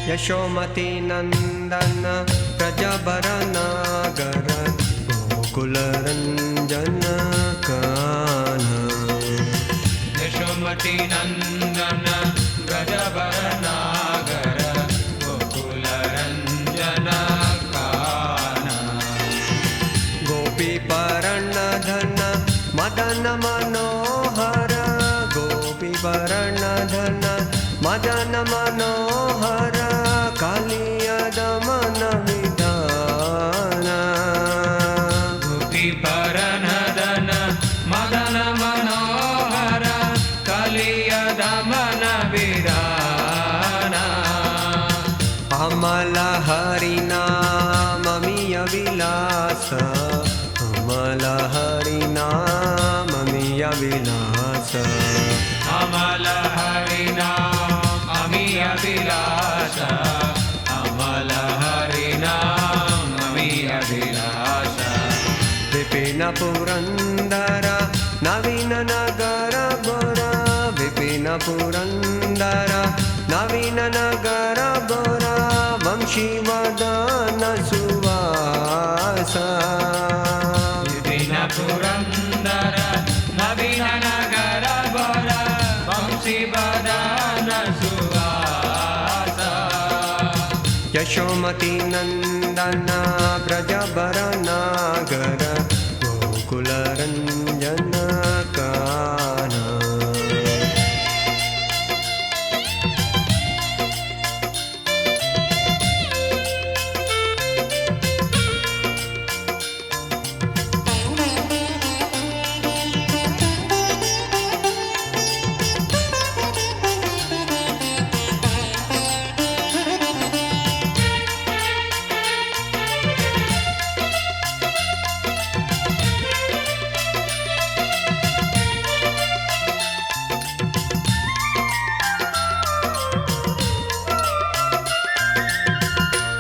यशोमती नंदन प्रजबर नागर गोकुल रंजन कान। यशोमती नंदन प्रजबर नागर गोकुल रंजन कान। गोपी धन मदन मनोहर गोपी धन मदन मनोहर कालिय दमन विधान। गोपी धन मदन मनोहर कालिय दमन विधान। अमल हरिनाममिय विलास अमल हरिनाममिय विलास। अमल हरिनाम अमिय विलास अमल हरिनाम अमिय विलास। विपिन पुरंदर नवीन नगर गोरा विपिन पुरंदर नवीन नगर गोरा वंशी वदन सुवास। विपिन पुरंदर नवीन नगर गोरा वंशी वदन सुवास। यशोमती नंदन ब्रजबर नागर गोकुल रंजन कान।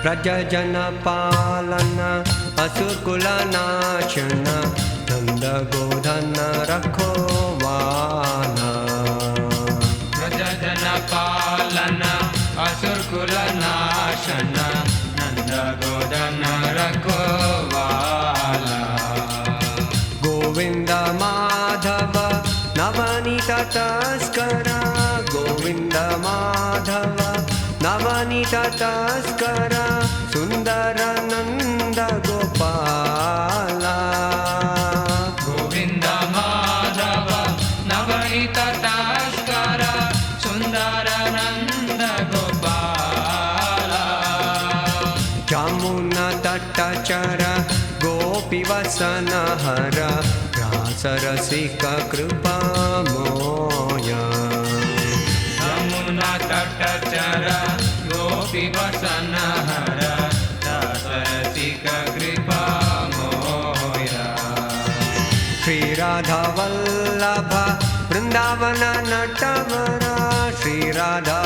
प्रजजन पालन असुकुल नाशन नंद गोधन रखो वाना। प्रजजन पालन असुर कुल नाशन नंद गोदन रखवाला। गोविंद माधव नवनीत तस्कर गोविंद माधव नवनीत तस्कर सुंदर नंद गोपाला। गोविंद माधव नवनीत तस्कर सुंदर नंद गोपाला। जमुना तटचर गोपी वसन हर रास रसिक कृपा मोया। यमुना तटचर गोपी वसन हर रसिक कृपा मोया। श्री राधा वल्लभ वृंदावन नटवर श्री राधा